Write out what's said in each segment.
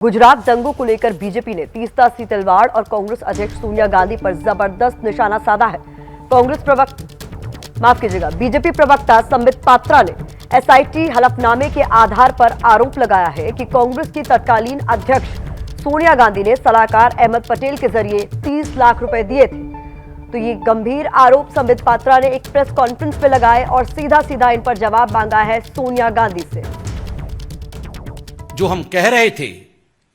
गुजरात दंगों को लेकर बीजेपी ने तीस्ता सीतलवाड़ और कांग्रेस अध्यक्ष सोनिया गांधी पर जबरदस्त निशाना साधा है। बीजेपी प्रवक्ता संबित पात्रा ने एसआईटी हलफनामे के आधार पर आरोप लगाया है कि कांग्रेस की तत्कालीन अध्यक्ष सोनिया गांधी ने सलाहकार अहमद पटेल के जरिए 30 लाख रुपए दिए थे। तो ये गंभीर आरोप संबित पात्रा ने एक प्रेस कॉन्फ्रेंस में लगाए और सीधा सीधा इन पर जवाब मांगा है सोनिया गांधी से। जो हम कह रहे थे,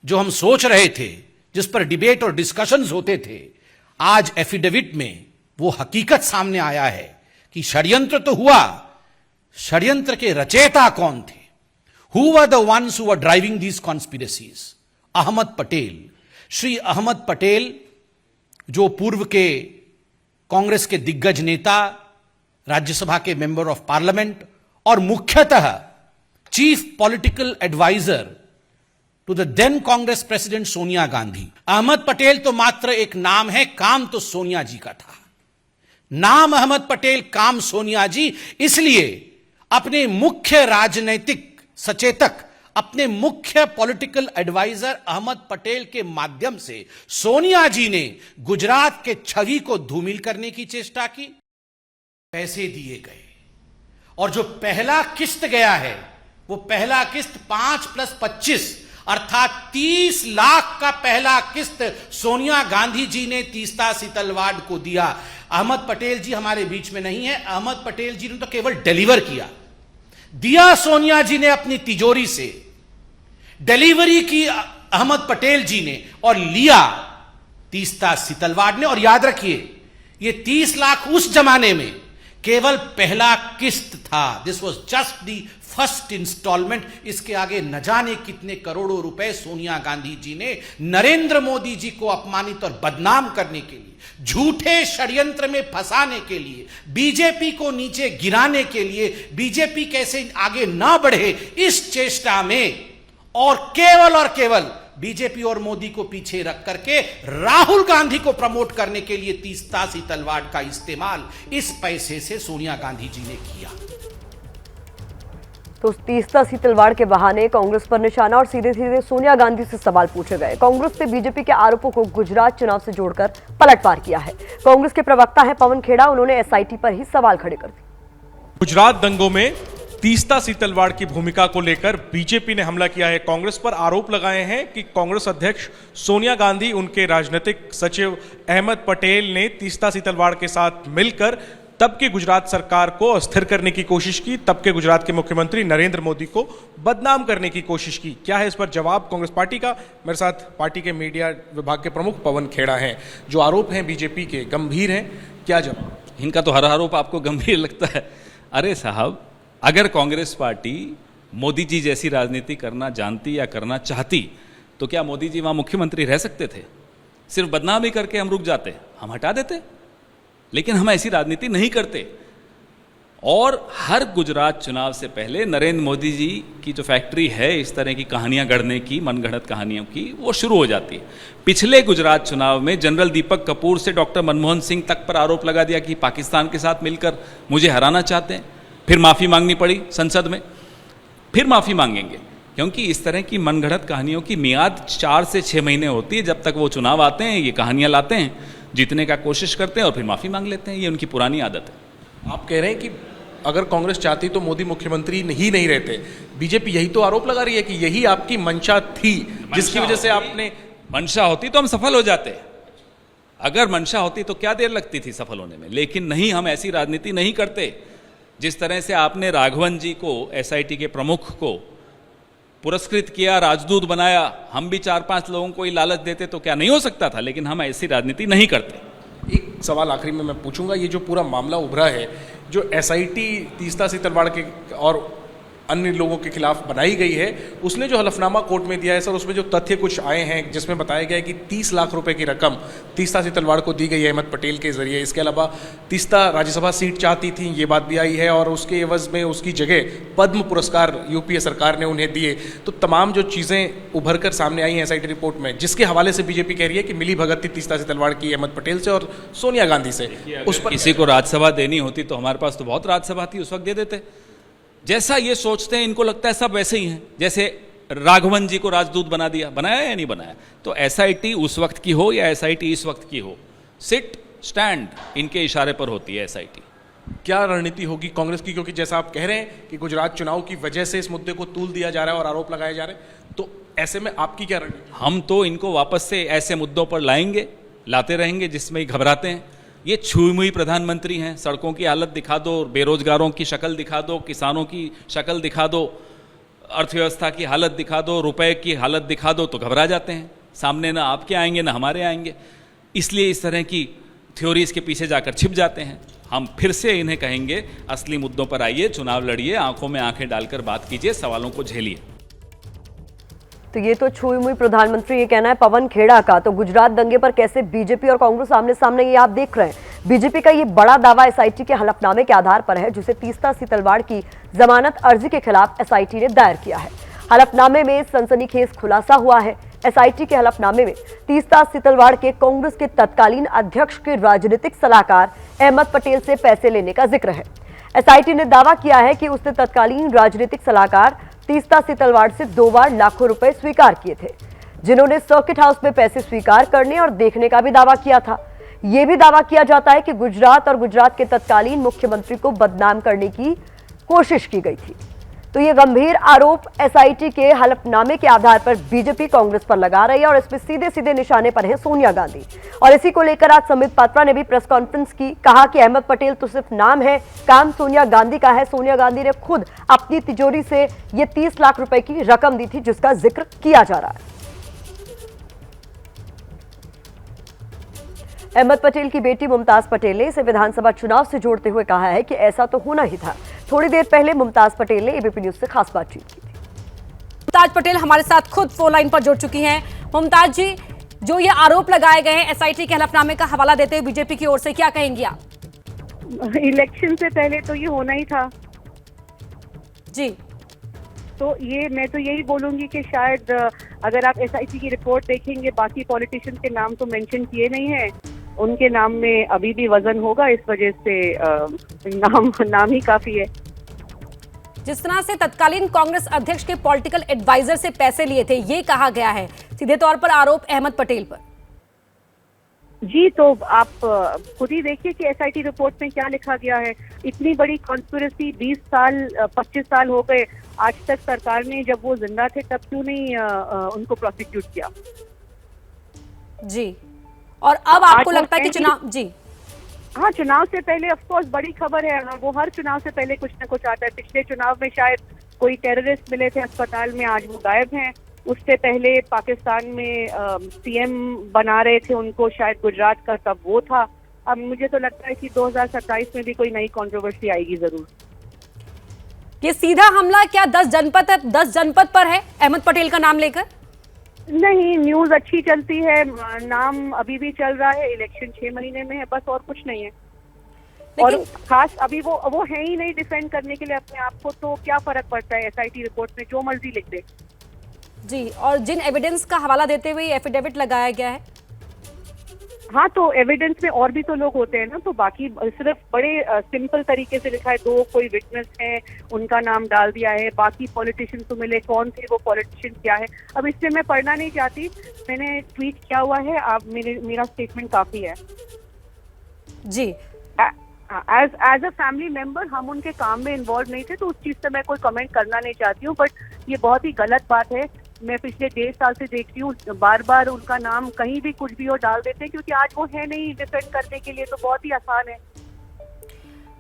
जो हम सोच रहे थे, जिस पर डिबेट और डिस्कशंस होते थे, आज एफिडेविट में वो हकीकत सामने आया है कि षड्यंत्र तो हुआ, षड्यंत्र के रचयिता कौन थे? Who were the ones who were driving these conspiracies? Ahmed Patel. Shri Ahmed Patel, जो पूर्व के कांग्रेस के दिग्गज नेता, राज्यसभा के मेंबर ऑफ पार्लियामेंट और मुख्यतः chief political adviser to the then Congress president Sonia Gandhi. Ahmed Patel तो मात्र एक नाम है, काम तो सोनिया जी का था। नाम अहमद पटेल, काम सोनिया जी, इसलिए अपने मुख्य राजनैतिक सचेतक, अपने मुख्य पॉलिटिकल एडवाइजर अहमद पटेल के माध्यम से सोनिया जी ने गुजरात के छवि को धूमिल करने की चेष्टा की। पैसे दिए गए और जो पहला किस्त गया है, वो पहला किस्त 5+25 अर्थात 30 लाख का पहला किस्त सोनिया गांधी जी ने तीस्ता सीतलवाड़ को दिया। अहमद पटेल जी हमारे बीच में नहीं है, अहमद पटेल जी ने तो केवल डिलीवर किया, दिया सोनिया जी ने अपनी तिजोरी से, डिलीवरी की अहमद पटेल जी ने और लिया तीस्ता सीतलवाड़ ने। और याद रखिए, ये 30 लाख उस जमाने में केवल पहला किस्त था। This was just the first instalment. इसके आगे न जाने कितने करोड़ों रुपए सोनिया गांधी जी ने नरेंद्र मोदी जी को अपमानित और बदनाम करने के लिए, झूठे षड्यंत्र में फंसाने के लिए, बीजेपी को नीचे गिराने के लिए, बीजेपी कैसे आगे ना बढ़े इस चेष्टा में, और केवल बीजेपी और मोदी को पीछे रख करके राहुल गांधी को प्रमोट करने के लिए तीस्ता सीतलवाड़ का इस्तेमाल इस पैसे से सोनिया गांधी जी ने किया। तो तीस्ता सीतलवाड़ के बहाने कांग्रेस पर निशाना और सीधे सीधे सोनिया गांधी से सवाल पूछे गए। कांग्रेस से बीजेपी के आरोपों को गुजरात चुनाव से जोड़कर पलटवार किया है। कांग्रेस के प्रवक्ता हैं पवन खेड़ा, उन्होंने एसआईटी पर ही सवाल खड़े कर दिए। गुजरात दंगों में तीस्ता सीतलवाड़ की भूमिका को लेकर बीजेपी ने हमला किया है। कांग्रेस पर आरोप लगाए हैं कि कांग्रेस अध्यक्ष सोनिया गांधी, उनके राजनीतिक सचिव अहमद पटेल ने तीस्ता सीतलवाड़ के साथ मिलकर तब की गुजरात सरकार को अस्थिर करने की कोशिश की, तब के गुजरात के मुख्यमंत्री नरेंद्र मोदी को बदनाम करने की कोशिश की। क्या है इस पर जवाब कांग्रेस पार्टी का? मेरे साथ पार्टी के मीडिया विभाग के प्रमुख पवन खेड़ा हैं। जो आरोप हैं बीजेपी के गंभीर हैं, क्या जवाब? इनका तो हर आरोप आपको गंभीर लगता है। अरे साहब, अगर कांग्रेस पार्टी मोदी जी जैसी राजनीति करना जानती या करना चाहती तो क्या मोदी जी वहां मुख्यमंत्री रह सकते थे? सिर्फ बदनामी करके हम रुक जाते, हम हटा देते। लेकिन हम ऐसी राजनीति नहीं करते। और हर गुजरात चुनाव से पहले नरेंद्र मोदी जी की जो फैक्ट्री है इस तरह की कहानियां गढ़ने की, मनगढ़ंत कहानियों की, वो शुरू हो जाती है। पिछले गुजरात चुनाव में जनरल दीपक कपूर से डॉक्टर मनमोहन सिंह तक पर आरोप लगा दिया कि पाकिस्तान के साथ मिलकर मुझे हराना चाहते हैं। फिर माफ़ी मांगनी पड़ी संसद में, फिर माफ़ी मांगेंगे, क्योंकि इस तरह की मनगढ़ंत कहानियों की मियाद 4 से 6 महीने होती है। जब तक वो चुनाव आते हैं, ये कहानियां लाते हैं, जीतने का कोशिश करते हैं और फिर माफ़ी मांग लेते हैं। ये उनकी पुरानी आदत है। आप कह रहे हैं कि अगर कांग्रेस चाहती तो मोदी मुख्यमंत्री ही नहीं रहते। बीजेपी यही तो आरोप लगा रही है कि यही आपकी मंशा थी, जिसकी वजह से आपने। मंशा होती तो हम सफल हो जाते। अगर मंशा होती तो क्या देर लगती थी सफल होने में। लेकिन नहीं, हम ऐसी राजनीति नहीं करते। जिस तरह से आपने राघवन जी को, एसआईटी के प्रमुख को पुरस्कृत किया, राजदूत बनाया, हम भी 4-5 लोगों को ही लालच देते तो क्या नहीं हो सकता था? लेकिन हम ऐसी राजनीति नहीं करते। एक सवाल आखिरी में मैं पूछूंगा, ये जो पूरा मामला उभरा है, जो एसआईटी तीस्ता सीतलवाड़ के और अन्य लोगों के खिलाफ बनाई गई है, उसने जो हलफनामा कोर्ट में दिया है सर, उसमें जो तथ्य कुछ आए हैं जिसमें बताया गया है कि 30 लाख रुपए की रकम तीस्ता सीतलवाड़ को दी गई है अहमद पटेल के जरिए। इसके अलावा तीस्ता राज्यसभा सीट चाहती थी, ये बात भी आई है, और उसके एवज में उसकी जगह पद्म पुरस्कार यूपीए सरकार ने उन्हें दिए। तो तमाम जो चीज़ें उभर कर सामने आई हैं एसआईटी रिपोर्ट में, जिसके हवाले से बीजेपी कह रही है कि मिली भगत थी तीस्ता सीतलवाड़ की अहमद पटेल से और सोनिया गांधी से। उस पर किसी को राज्यसभा देनी होती तो हमारे पास तो बहुत राज्यसभा थी, उस वक्त दे देते। जैसा ये सोचते हैं, इनको लगता है सब वैसे ही हैं। जैसे राघवन जी को राजदूत बना दिया, बनाया या नहीं बनाया? तो एसआईटी उस वक्त की हो या एसआईटी इस वक्त की हो, सिट स्टैंड इनके इशारे पर होती है एसआईटी। क्या रणनीति होगी कांग्रेस की, क्योंकि जैसा आप कह रहे हैं कि गुजरात चुनाव की वजह से इस मुद्दे को तूल दिया जा रहा है और आरोप लगाए जा रहे हैं, तो ऐसे में आपकी क्या रणनीति? हम तो इनको वापस से ऐसे मुद्दों पर लाएंगे, लाते रहेंगे जिसमें ही घबराते हैं। ये छुई मुई प्रधानमंत्री हैं, सड़कों की हालत दिखा दो, बेरोजगारों की शक्ल दिखा दो, किसानों की शक्ल दिखा दो, अर्थव्यवस्था की हालत दिखा दो, रुपए की हालत दिखा दो तो घबरा जाते हैं। सामने ना आपके आएंगे ना हमारे आएंगे, इसलिए इस तरह की थ्योरीज के पीछे जाकर छिप जाते हैं। हम फिर से इन्हें कहेंगे असली मुद्दों पर आइए, चुनाव लड़िए, आंखों में आंखें डालकर बात कीजिए, सवालों को झेलिए। तो ये तो छुई मुई प्रधानमंत्री, ये कहना है पवन खेड़ा का। तो गुजरात दंगे पर कैसे बीजेपी और कांग्रेस आमने सामने, ये आप देख रहे हैं। बीजेपी का ये बड़ा दावा एसआईटी के हलफनामे के आधार पर है, जिसे तीस्ता सीतलवाड़ की जमानत अर्जी के खिलाफ एसआईटी ने दायर किया है। हलफनामे में सनसनीखेज खुलासा हुआ है। एसआईटी के हलफनामे में तीस्ता सीतलवाड़ के कांग्रेस के तत्कालीन अध्यक्ष के राजनीतिक सलाहकार अहमद पटेल से पैसे लेने का जिक्र है। एसआईटी ने दावा किया है कि उसने तत्कालीन राजनीतिक सलाहकार तीस्ता सीतलवाड़ से 2 बार लाखों रुपए स्वीकार किए थे, जिन्होंने सर्किट हाउस में पैसे स्वीकार करने और देखने का भी दावा किया था। यह भी दावा किया जाता है कि गुजरात और गुजरात के तत्कालीन मुख्यमंत्री को बदनाम करने की कोशिश की गई थी। तो ये गंभीर आरोप एसआईटी के हलफनामे के आधार पर बीजेपी कांग्रेस पर लगा रही है और इसमें सीधे सीधे निशाने पर है सोनिया गांधी। और इसी को लेकर आज संबित पात्रा ने भी प्रेस कॉन्फ्रेंस की, कहा कि अहमद पटेल तो सिर्फ नाम है, काम सोनिया गांधी का है। सोनिया गांधी ने खुद अपनी तिजोरी से ये 30 लाख रुपए की रकम दी थी, जिसका जिक्र किया जा रहा है। अहमद पटेल की बेटी मुमताज पटेल ने इसे विधानसभा चुनाव से जोड़ते हुए कहा है कि ऐसा तो होना ही था। थोड़ी देर पहले मुमताज पटेल ने एबीपी न्यूज से खास बातचीत की थी। मुमताज पटेल हमारे साथ खुद फोन लाइन पर जुड़ चुकी हैं। मुमताज जी, जो ये आरोप लगाए गए हैं एसआईटी के हलफनामे का हवाला देते हुए बीजेपी की ओर से, क्या कहेंगी आप? इलेक्शन से पहले तो ये होना ही था जी। तो ये मैं तो यही बोलूंगी कि शायद अगर आप एसआईटी की रिपोर्ट देखेंगे, बाकी पॉलिटिशियन के नाम तो मेंशन किए नहीं है, उनके नाम में अभी भी वजन होगा, इस वजह से नाम ही काफी है। जिस तरह से तत्कालीन कांग्रेस अध्यक्ष के पॉलिटिकल एडवाइजर से पैसे लिए थे, ये कहा गया है सीधे तौर पर आरोप अहमद पटेल पर। जी, तो आप खुद ही देखिए कि एसआईटी रिपोर्ट में क्या लिखा गया है। इतनी बड़ी कॉन्स्पिरेसी 20 साल 25 साल हो गए, आज तक सरकार ने, जब वो जिंदा थे तब क्यों नहीं उनको प्रोसिक्यूट किया? जी, और अब आपको लगता है कि चुनाव, जी हाँ, चुनाव से पहले ऑफ कोर्स बड़ी खबर है, वो हर चुनाव से पहले कुछ ना कुछ आता है। पिछले चुनाव में शायद कोई टेररिस्ट मिले थे अस्पताल में, आज वो गायब हैं। उससे पहले पाकिस्तान में सीएम बना रहे थे उनको, शायद गुजरात का, तब वो था। अब मुझे तो लगता है कि 2027 में भी कोई नई कंट्रोवर्सी आएगी जरूर। ये सीधा हमला क्या 10 जनपद पर है अहमद पटेल का नाम लेकर? नहीं, न्यूज अच्छी चलती है, नाम अभी भी चल रहा है, इलेक्शन 6 महीने में है, बस और कुछ नहीं है। और खास अभी वो है ही नहीं डिफेंड करने के लिए अपने आप को, तो क्या फर्क पड़ता है एसआईटी रिपोर्ट में जो मर्जी लिख दे। जी, और जिन एविडेंस का हवाला देते हुए एफिडेविट लगाया गया है, हाँ, तो एविडेंस में और भी तो लोग होते हैं ना, तो बाकी सिर्फ बड़े सिंपल तरीके से लिखा है, 2 कोई विटनेस है, उनका नाम डाल दिया है, बाकी पॉलिटिशियन तो मिले, कौन थे वो पॉलिटिशियन क्या है। अब इससे मैं पढ़ना नहीं चाहती, मैंने ट्वीट किया हुआ है, आप मेरा स्टेटमेंट काफी है। जी, एज अ फैमिली मेंबर हम उनके काम में इन्वॉल्व नहीं थे, तो उस चीज से मैं कोई कमेंट करना नहीं चाहती हूँ। बट ये बहुत ही गलत बात है। मैं पिछले 1.5 साल से देखती हूँ, बार बार उनका नाम कहीं भी कुछ भी हो डाल देते हैं, क्योंकि आज वो है नहीं डिफेंड करने के लिए, तो बहुत ही आसान है।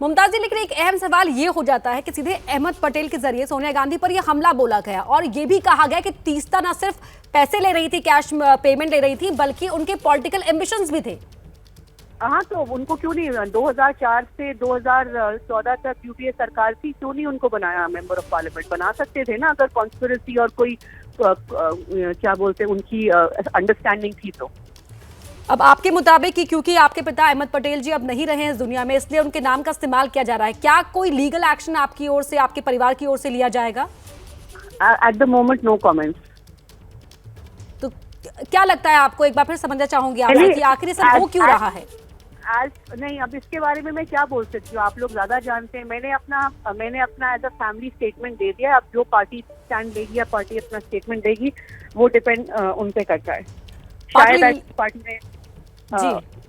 मुमताज जी, लेकिन एक अहम सवाल ये हो जाता है कि सीधे अहमद पटेल के जरिए सोनिया गांधी पर यह हमला बोला गया और ये भी कहा गया कि तीस्ता न सिर्फ पैसे ले रही थी, कैश पेमेंट ले रही थी, बल्कि उनके पॉलिटिकल एम्बिशंस भी थे। हाँ, तो उनको क्यों नहीं 2004 से 2014 तक यूपीए सरकार थी, क्यों नहीं उनको बनाया मेंबर ऑफ पार्लियामेंट? बना सकते थे ना, अगर कॉन्स्पिरेसी और कोई क्या बोलते हैं उनकी अंडरस्टैंडिंग थी तो। अब आपके मुताबिक कि क्योंकि आपके पिता अहमद पटेल जी अब नहीं रहे हैं इस दुनिया में, इसलिए उनके नाम का इस्तेमाल किया जा रहा है, क्या कोई लीगल एक्शन आपकी ओर से, आपके परिवार की ओर से लिया जाएगा? At the moment no comments. तो क्या लगता है आपको, एक बार फिर समझना चाहूंगी आप कि आखिर सब हो क्यों रहा है? आज नहीं, अब इसके बारे में मैं क्या बोल सकती हूँ, आप लोग ज्यादा जानते हैं। मैंने अपना एज अ फैमिली स्टेटमेंट दे दिया। अब जो पार्टी स्टैंड लेगी या पार्टी अपना स्टेटमेंट देगी वो डिपेंड उन पे करता है। शायद आज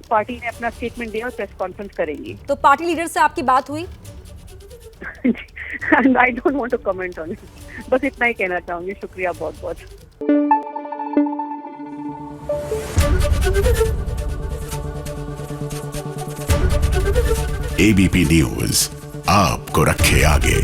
पार्टी ने अपना स्टेटमेंट दिया और प्रेस कॉन्फ्रेंस करेंगी। तो पार्टी लीडर से आपकी बात हुई? I don't want to comment on it, बस इतना ही कहना चाहूंगी। शुक्रिया बहुत बहुत। एबीपी न्यूज आपको रखे आगे।